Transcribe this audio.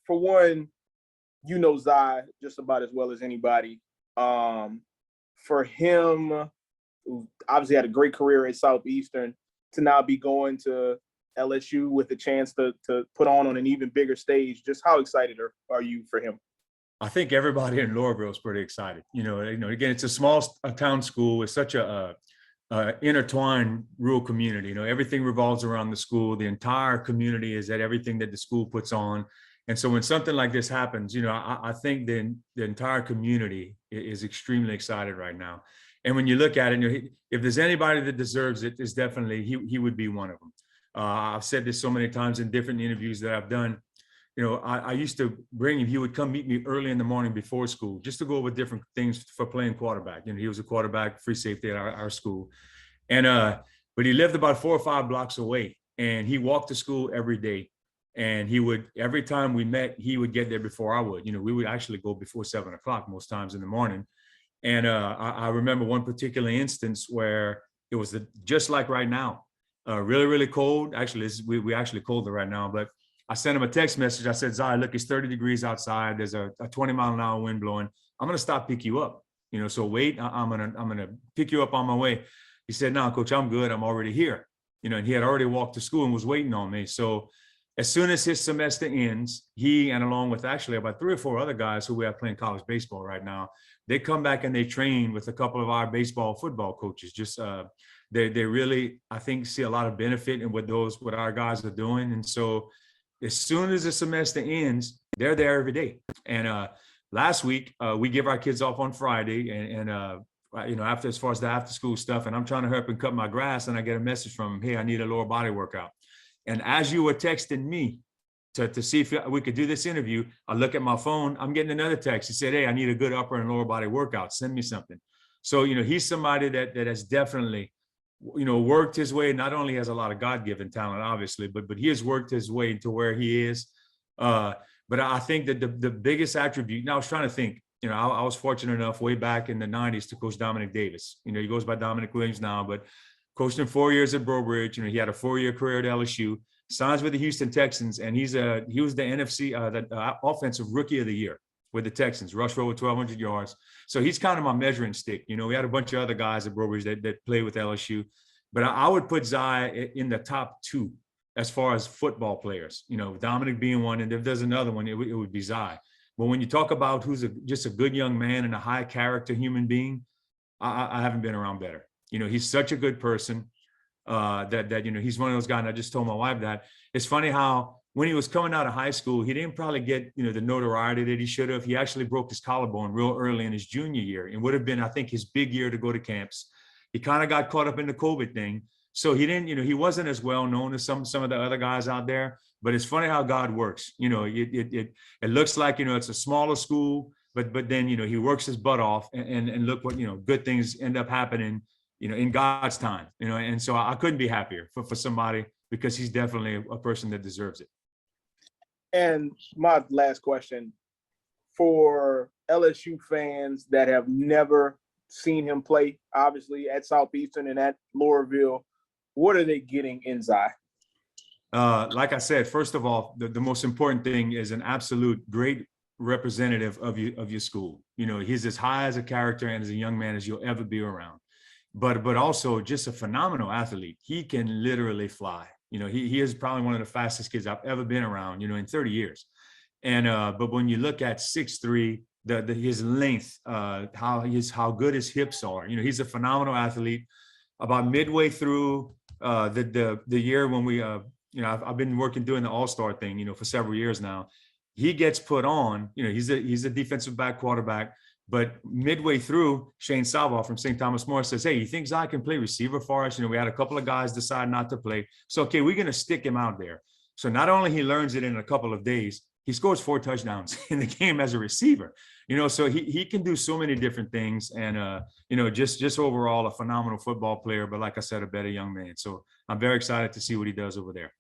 for one, you know Zai just about as well as anybody. For him, who obviously had a great career at Southeastern, to now be going to LSU with a chance to put on an even bigger stage, just how excited are you for him? I think everybody in Loreauville is pretty excited. Again, it's a small town school. It's such a intertwined rural community. Everything revolves around the school. The entire community is at everything that the school puts on. And so when something like this happens, I think the entire community is extremely excited right now. And when you look at it, if there's anybody that deserves it, it's definitely he would be one of them. I've said this so many times in different interviews that I've done. I used to bring him. He would come meet me early in the morning before school just to go over different things for playing quarterback. He was a quarterback, free safety at our school. And but he lived about 4 or 5 blocks away, and he walked to school every day. And he would, every time we met, he would get there before I would. We would actually go before 7 o'clock most times in the morning. And I remember one particular instance where it was just like right now, really, really cold. Actually, we actually colder right now, but I sent him a text message. I said, Zai, look, it's 30 degrees outside. There's a 20-mile-an-hour wind blowing. I'm going to stop, pick you up. So wait, I'm going to pick you up on my way. He said, no, coach, I'm good. I'm already here. And he had already walked to school and was waiting on me. So as soon as his semester ends, he, and along with actually about 3 or 4 other guys who we have playing college baseball right now, they come back and they train with a couple of our football coaches. Just they really, I think, see a lot of benefit in what our guys are doing. And so as soon as the semester ends, they're there every day. And last week, we give our kids off on Friday, and as far as the after school stuff, and I'm trying to help and cut my grass, and I get a message from him, hey, I need a lower body workout. And as you were texting me to see if we could do this interview, I look at my phone, I'm getting another text. He said, hey, I need a good upper and lower body workout. Send me something. So, he's somebody that has definitely, worked his way. Not only has a lot of God-given talent, obviously, but he has worked his way to where he is. But I think that the biggest attribute, now I was trying to think, I was fortunate enough way back in the 90s to coach Dominic Davis. He goes by Dominic Williams now, but coached him 4 years at Baton Rouge. He had a 4-year career at LSU, signs with the Houston Texans, and he was the NFC offensive rookie of the year with the Texans, rushed for over 1,200 yards. So he's kind of my measuring stick. We had a bunch of other guys at Baton Rouge that played with LSU, but I would put Zai in the top 2 as far as football players. Dominic being one, and if there's another one, it would be Zai. But when you talk about who's just a good young man and a high character human being, I haven't been around better. He's such a good person that he's one of those guys. And I just told my wife that it's funny how when he was coming out of high school, he didn't probably get, the notoriety that he should have. He actually broke his collarbone real early in his junior year. It would have been, I think, his big year to go to camps. He kind of got caught up in the COVID thing. So he didn't, he wasn't as well known as some of the other guys out there, but it's funny how God works. It looks like, it's a smaller school, but then, he works his butt off and look what, good things end up happening, in God's time, and so I couldn't be happier for somebody, because he's definitely a person that deserves it. And my last question, for LSU fans that have never seen him play, obviously at Southeastern and at Loreauville, what are they getting in Zai? Like I said, first of all, the most important thing is an absolute great representative of your school. He's as high as a character and as a young man as you'll ever be around. But also just a phenomenal athlete. He can literally fly. He is probably one of the fastest kids I've ever been around, in 30 years. And but when you look at 6'3", his length, how good his hips are, he's a phenomenal athlete. About midway through the year when we, I've been doing the All-Star thing, for several years now. He gets put on, he's a defensive back quarterback. But midway through, Shane Salva from St. Thomas More says, hey, you think Zai can play receiver for us? We had a couple of guys decide not to play. So, okay, we're going to stick him out there. So not only he learns it in a couple of days, he scores 4 touchdowns in the game as a receiver. So he can do so many different things. And, just overall a phenomenal football player. But like I said, a better young man. So I'm very excited to see what he does over there.